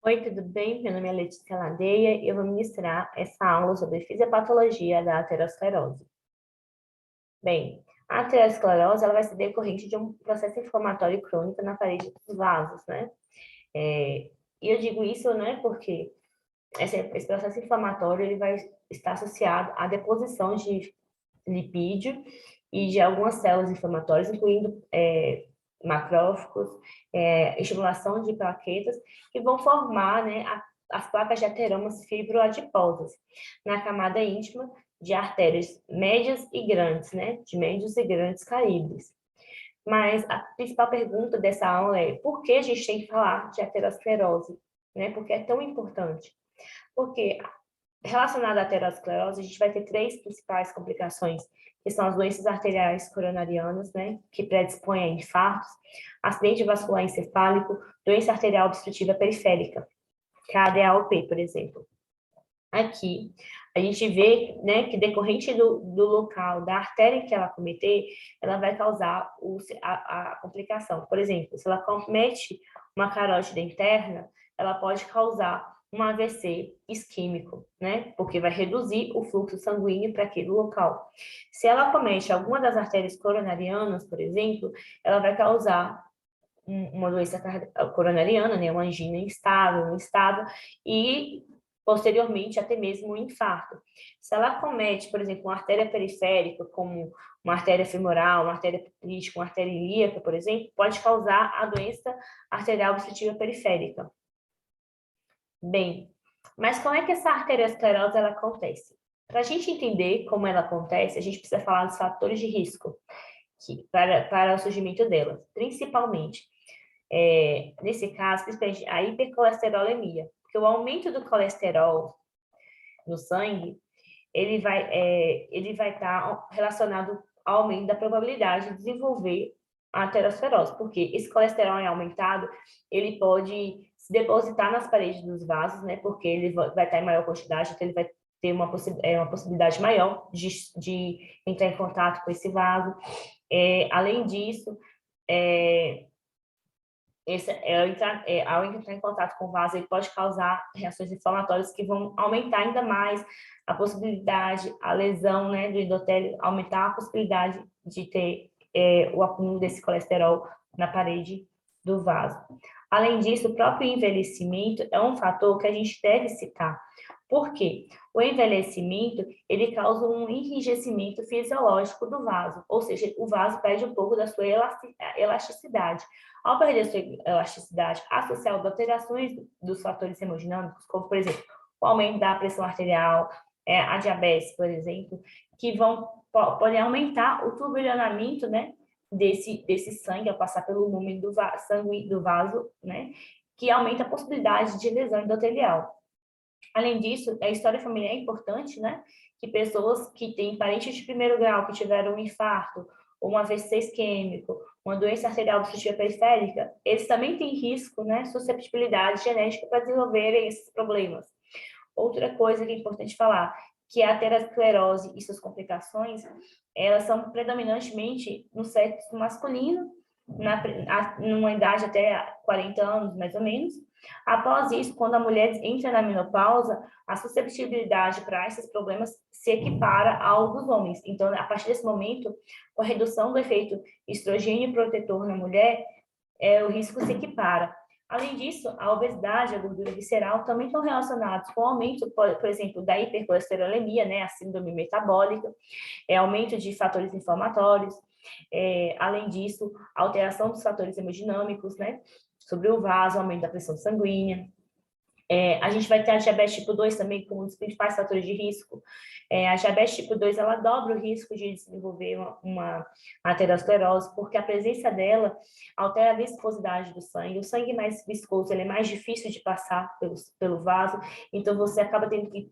Oi, tudo bem? Meu nome é Letícia Ladeia e eu vou ministrar essa aula sobre fisiopatologia da aterosclerose. Bem, a aterosclerose ela vai ser decorrente de um processo inflamatório crônico na parede dos vasos, né? E eu digo isso, né, porque esse processo inflamatório ele vai estar associado à deposição de lipídio e de algumas células inflamatórias, incluindo macrófagos, estimulação de plaquetas, que vão formar, né, as placas de ateromas fibroadiposas na camada íntima de artérias médias e grandes, né, de médios e grandes calibres. Mas a principal pergunta dessa aula é por que a gente tem que falar de aterosclerose, né? Porque é tão importante. Porque relacionada à aterosclerose, a gente vai ter três principais complicações, que são as doenças arteriais coronarianas, né, que predispõem a infartos, acidente vascular encefálico, doença arterial obstrutiva periférica, que é a ADAOP, por exemplo. Aqui, a gente vê, né, que decorrente do local, da artéria que ela cometer, ela vai causar a complicação. Por exemplo, se ela comete uma carótida interna, ela pode causar um AVC isquêmico, né, porque vai reduzir o fluxo sanguíneo para aquele local. Se ela comete alguma das artérias coronarianas, por exemplo, ela vai causar uma doença coronariana, né, uma angina instável, e posteriormente até mesmo um infarto. Se ela comete, por exemplo, uma artéria periférica, como uma artéria femoral, uma artéria crítica, uma artéria ilíaca, por exemplo, pode causar a doença arterial obstrutiva periférica. Bem, mas como é que essa arteriosclerose ela acontece? Para a gente entender como ela acontece, a gente precisa falar dos fatores de risco para o surgimento delas, principalmente nesse caso, a hipercolesterolemia, porque o aumento do colesterol no sangue, ele vai estar relacionado ao aumento da probabilidade de desenvolver a aterosclerose, porque esse colesterol aumentado, ele pode se depositar nas paredes dos vasos, né, porque ele vai estar em maior quantidade, então ele vai ter uma possibilidade maior de entrar em contato com esse vaso. Além disso, ao entrar em contato com o vaso, ele pode causar reações inflamatórias que vão aumentar ainda mais a possibilidade, a lesão, né, do endotélio, aumentar a possibilidade de ter o acúmulo desse colesterol na parede do vaso. Além disso, o próprio envelhecimento é um fator que a gente deve citar. Por quê? O envelhecimento, ele causa um enrijecimento fisiológico do vaso, ou seja, o vaso perde um pouco da sua elasticidade. Ao perder sua elasticidade associada a alterações dos fatores hemodinâmicos, como, por exemplo, o aumento da pressão arterial, a diabetes, por exemplo, que podem aumentar o turbilhonamento, né, desse sangue ao passar pelo lume do sangue do vaso, né, que aumenta a possibilidade de lesão endotelial. Além disso, a história familiar é importante, né, que pessoas que têm parentes de primeiro grau que tiveram um infarto, ou um AVC isquêmico, uma doença arterial obstrutiva periférica, eles também têm risco, né, susceptibilidade genética para desenvolverem esses problemas. Outra coisa que é importante falar, que a aterosclerose e suas complicações, elas são predominantemente no sexo masculino, numa idade até 40 anos, mais ou menos. Após isso, quando a mulher entra na menopausa, a susceptibilidade para esses problemas se equipara ao dos homens. Então, a partir desse momento, com a redução do efeito estrogênio protetor na mulher, o risco se equipara. Além disso, a obesidade e a gordura visceral também estão relacionados com o aumento, por exemplo, da hipercolesterolemia, né, a síndrome metabólica, aumento de fatores inflamatórios, além disso, alteração dos fatores hemodinâmicos, né, sobre o vaso, aumento da pressão sanguínea. A gente vai ter a diabetes tipo 2 também como um dos principais fatores de risco. A diabetes tipo 2, ela dobra o risco de desenvolver uma aterosclerose, porque a presença dela altera a viscosidade do sangue. O sangue mais viscoso, ele é mais difícil de passar pelo vaso, então você acaba tendo que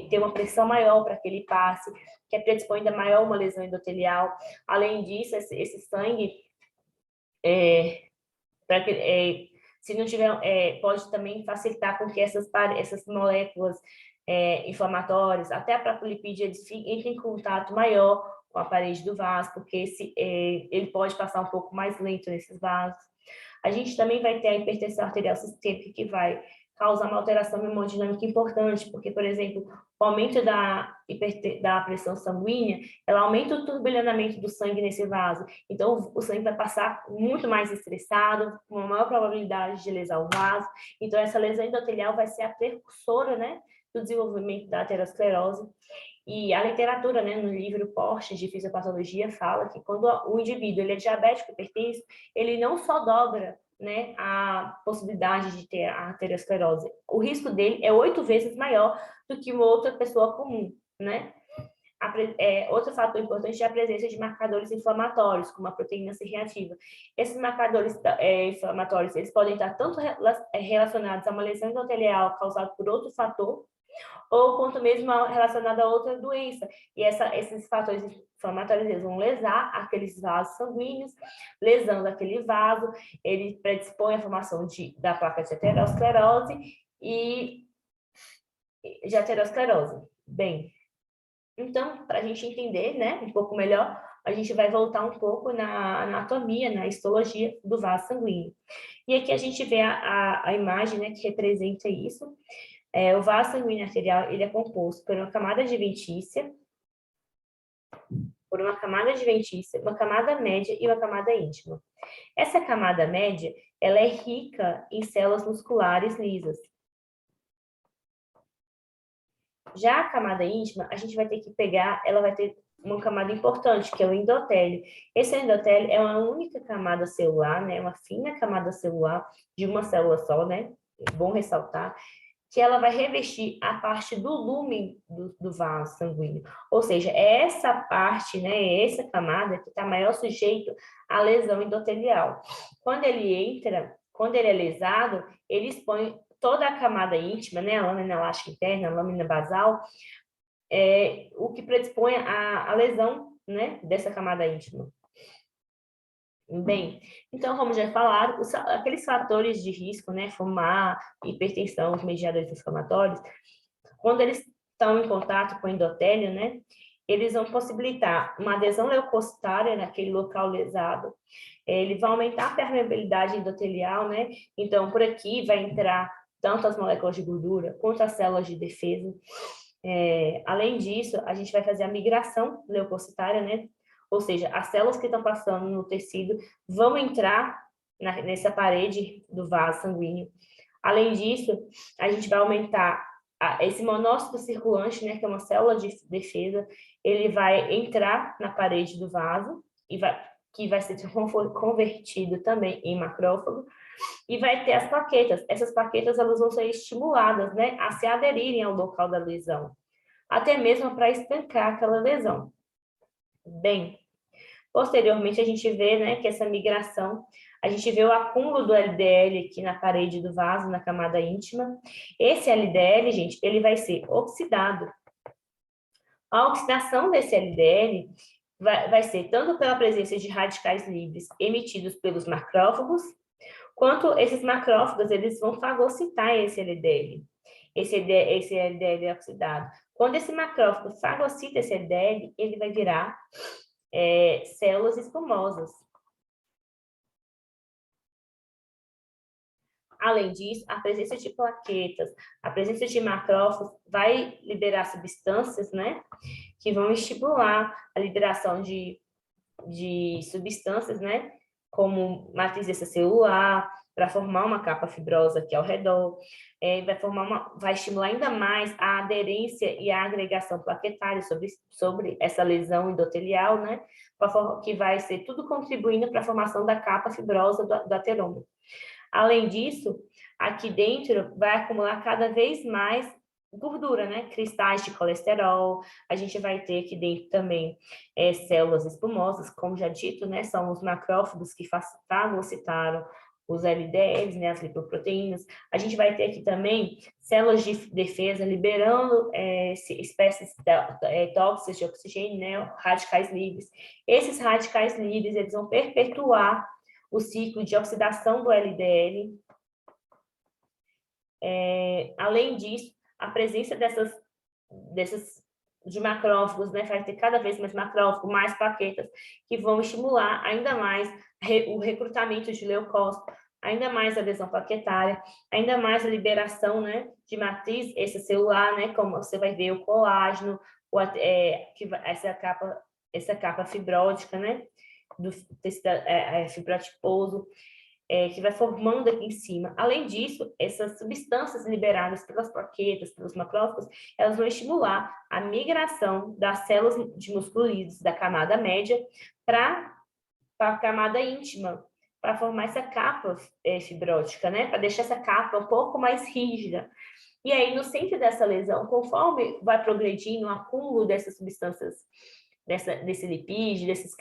ter uma pressão maior para que ele passe, que predispõe ainda maior uma lesão endotelial. Além disso, esse sangue, se não tiver, pode também facilitar com que essas moléculas inflamatórias, até a própria lipídio, entrem em contato maior com a parede do vaso, porque ele pode passar um pouco mais lento nesses vasos. A gente também vai ter a hipertensão arterial sistêmica, que vai causar uma alteração hemodinâmica importante, porque, por exemplo, o aumento da pressão sanguínea, ela aumenta o turbilhonamento do sangue nesse vaso. Então, o sangue vai passar muito mais estressado, com uma maior probabilidade de lesar o vaso. Então, essa lesão endotelial vai ser a precursora, né, do desenvolvimento da aterosclerose. E a literatura, né, no livro Portes de Fisiopatologia, fala que quando o indivíduo ele é diabético hipertenso, ele não só dobra, né, a possibilidade de ter a aterosclerose. O risco dele é 8 vezes maior do que uma outra pessoa comum, né? Outro fator importante é a presença de marcadores inflamatórios, como a proteína C reativa. Esses marcadores inflamatórios, eles podem estar tanto relacionados a uma lesão endotelial causada por outro fator, ou quanto mesmo relacionada a outra doença. E esses fatores inflamatórios eles vão lesar aqueles vasos sanguíneos, lesando aquele vaso, ele predispõe a formação da placa de aterosclerose e de aterosclerose. Bem, então, para a gente entender, né, um pouco melhor, a gente vai voltar um pouco na anatomia, na histologia do vaso sanguíneo. E aqui a gente vê a imagem, né, que representa isso. O vaso sanguíneo arterial ele é composto por uma camada adventícia, uma camada média e uma camada íntima. Essa camada média ela é rica em células musculares lisas. Já a camada íntima, a gente vai ter que pegar, ela vai ter uma camada importante, que é o endotélio. Esse endotélio é uma única camada celular, né, uma fina camada celular de uma célula só, né, é bom ressaltar, que ela vai revestir a parte do lúmen do vaso sanguíneo. Ou seja, é essa parte, né, essa camada que está maior sujeito à lesão endotelial. Quando ele é lesado, ele expõe toda a camada íntima, né, a lâmina elástica interna, a lâmina basal, o que predispõe à lesão, né, dessa camada íntima. Bem, então, como já falaram, aqueles fatores de risco, né, fumar, hipertensão, os mediadores inflamatórios, quando eles estão em contato com o endotélio, né, eles vão possibilitar uma adesão leucocitária naquele local lesado, ele vai aumentar a permeabilidade endotelial, né, então por aqui vai entrar tanto as moléculas de gordura quanto as células de defesa. Além disso, a gente vai fazer a migração leucocitária, né, ou seja, as células que estão passando no tecido vão entrar nessa parede do vaso sanguíneo. Além disso, a gente vai aumentar esse monócito circulante, né, que é uma célula de defesa, ele vai entrar na parede do vaso, que vai ser convertido também em macrófago, e vai ter as plaquetas. Essas plaquetas elas vão ser estimuladas, né, a se aderirem ao local da lesão, até mesmo para estancar aquela lesão. Bem, posteriormente a gente vê, né, que essa migração, a gente vê o acúmulo do LDL aqui na parede do vaso, na camada íntima. Esse LDL, gente, ele vai ser oxidado. A oxidação desse LDL vai ser tanto pela presença de radicais livres emitidos pelos macrófagos, quanto esses macrófagos, eles vão fagocitar esse LDL. Esse LDL é oxidado. Quando esse macrófago fagocita esse LDL, ele vai virar células espumosas. Além disso, a presença de plaquetas, a presença de macrófagos vai liberar substâncias, né, que vão estimular a liberação de substâncias, né, como matriz extracelular, para formar uma capa fibrosa aqui ao redor, vai estimular ainda mais a aderência e a agregação plaquetária sobre essa lesão endotelial, né, que vai ser tudo contribuindo para a formação da capa fibrosa do aterômetro. Além disso, aqui dentro vai acumular cada vez mais gordura, né? Cristais de colesterol. A gente vai ter aqui dentro também células espumosas, como já dito, né? São os macrófagos que fagocitaram os LDLs, né? As lipoproteínas. A gente vai ter aqui também células de defesa liberando espécies tóxicas de oxigênio, né? Radicais livres. Esses radicais livres, eles vão perpetuar o ciclo de oxidação do LDL. Além disso, a presença de macrófagos, né, vai ter cada vez mais macrófagos, mais plaquetas, que vão estimular ainda mais o recrutamento de leucócitos, ainda mais a lesão plaquetária, ainda mais a liberação, né, de matriz extracelular, né, como você vai ver o colágeno, essa capa fibrótica, né, do tecido fibrotiposo, que vai formando aqui em cima. Além disso, essas substâncias liberadas pelas plaquetas, pelos macrófagos, elas vão estimular a migração das células de músculo liso da camada média para a camada íntima, para formar essa capa fibrótica, né? Para deixar essa capa um pouco mais rígida. E aí, no centro dessa lesão, conforme vai progredindo o acúmulo dessas substâncias, desse lipídio, desses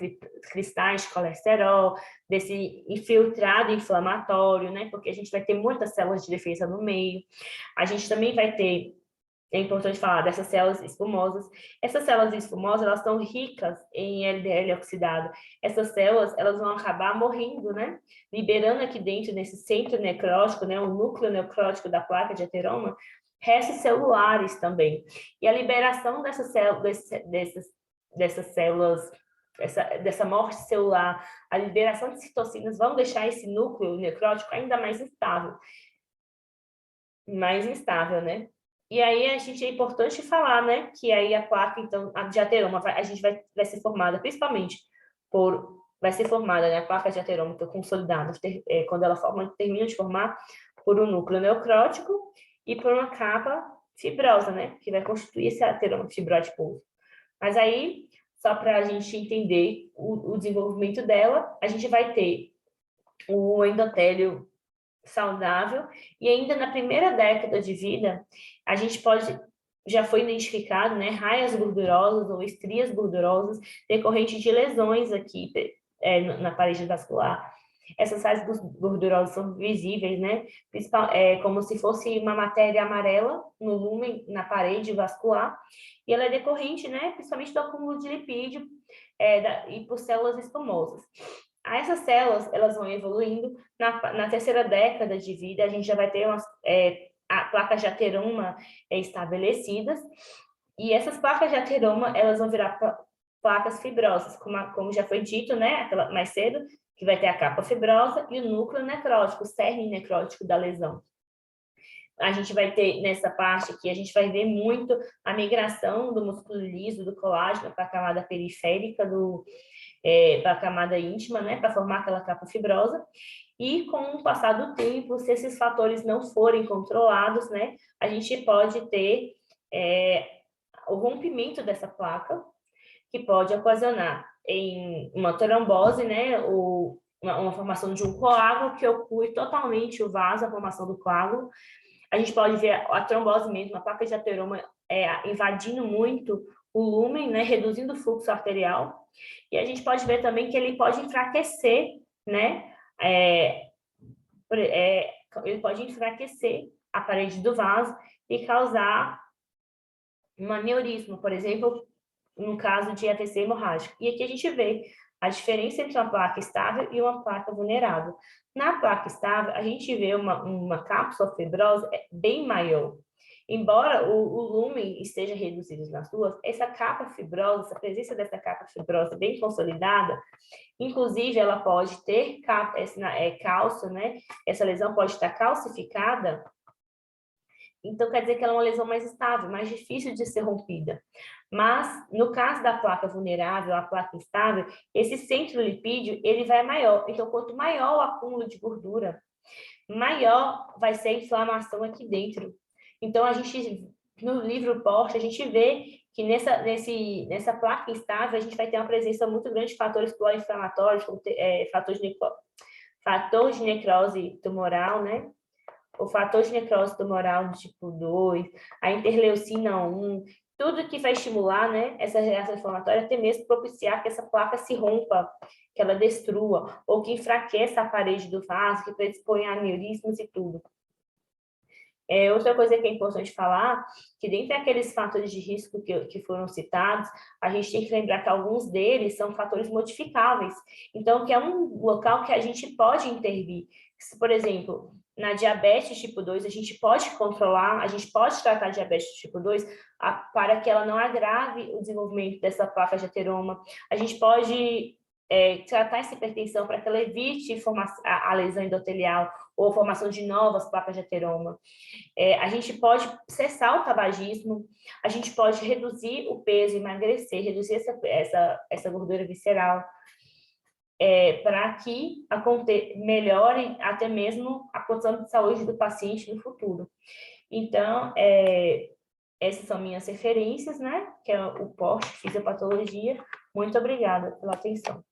cristais de colesterol, desse infiltrado inflamatório, né? Porque a gente vai ter muitas células de defesa no meio. A gente também vai ter, é importante falar dessas células espumosas. Essas células espumosas, elas estão ricas em LDL oxidado. Essas células, elas vão acabar morrendo, né? Liberando aqui dentro, nesse centro necrótico, né? O núcleo necrótico da placa de ateroma, restos celulares também. E a liberação dessas células, dessa morte celular, a liberação de citocinas vão deixar esse núcleo necrótico ainda mais instável. né? E aí é importante falar, né, que aí a placa, então, de ateroma, a gente vai ser formada principalmente vai ser formada, né, a placa de ateroma consolidada, quando ela termina de formar, por um núcleo necrótico e por uma capa fibrosa, né, que vai constituir esse ateroma fibrótico. Mas aí, só para a gente entender o desenvolvimento dela, a gente vai ter o endotélio saudável, e ainda na primeira década de vida, a gente já foi identificado, né, raias gordurosas ou estrias gordurosas decorrentes de lesões aqui na parede vascular. Essas raias gordurosas são visíveis, né, como se fosse uma matéria amarela no lúmen, na parede vascular, e ela é decorrente, né, principalmente do acúmulo de lipídio e por células espumosas. Essas células, elas vão evoluindo. Na terceira década de vida, a gente já vai ter placas de ateroma estabelecidas, e essas placas de ateroma, elas vão virar placas fibrosas, como já foi dito, né, mais cedo, que vai ter a capa fibrosa e o núcleo necrótico, o cerne necrótico da lesão. A gente vai ter, nessa parte aqui, a gente vai ver muito a migração do músculo liso, do colágeno, para a camada periférica para a camada íntima, né, para formar aquela capa fibrosa. E com o passar do tempo, se esses fatores não forem controlados, né, a gente pode ter o rompimento dessa placa, que pode ocasionar em uma trombose, né, ou uma formação de um coágulo que oclui totalmente o vaso, a formação do coágulo. A gente pode ver a trombose mesmo, a placa de ateroma invadindo muito o lúmen, né, reduzindo o fluxo arterial. E a gente pode ver também que ele pode enfraquecer, né, ele pode enfraquecer a parede do vaso e causar um aneurisma, por exemplo, no caso de AVC hemorrágico. E aqui a gente vê a diferença entre uma placa estável e uma placa vulnerável. Na placa estável, a gente vê uma cápsula fibrosa bem maior. Embora o lúmen esteja reduzido nas duas, essa capa fibrosa, essa presença dessa capa fibrosa bem consolidada, inclusive ela pode ter cálcio, né? Essa lesão pode estar calcificada. Então, quer dizer que ela é uma lesão mais estável, mais difícil de ser rompida. Mas, no caso da placa vulnerável, a placa instável, esse centro lipídio, ele vai maior. Então, quanto maior o acúmulo de gordura, maior vai ser a inflamação aqui dentro. Então, no livro Porte, a gente vê que nessa placa instável, a gente vai ter uma presença muito grande de fatores pró-inflamatórios, como fator de necrose tumoral, né? O fator de necrose tumoral do tipo 2, a interleucina 1, tudo que vai estimular, né, essa reação inflamatória, até mesmo propiciar que essa placa se rompa, que ela destrua, ou que enfraqueça a parede do vaso, que predispõe a aneurismas e tudo. Outra coisa que é importante falar, que dentre aqueles fatores de risco que foram citados, a gente tem que lembrar que alguns deles são fatores modificáveis. Então, que é um local que a gente pode intervir. Se, por exemplo, na diabetes tipo 2, a gente pode controlar, a gente pode tratar a diabetes tipo 2 para que ela não agrave o desenvolvimento dessa placa de ateroma. A gente pode tratar essa hipertensão para que ela evite a lesão endotelial ou a formação de novas placas de ateroma. A gente pode cessar o tabagismo, a gente pode reduzir o peso, emagrecer, reduzir essa gordura visceral, para que melhore até mesmo a condição de saúde do paciente no futuro. Então, essas são minhas referências, né? Que é o PORT, Fisiopatologia. Muito obrigada pela atenção.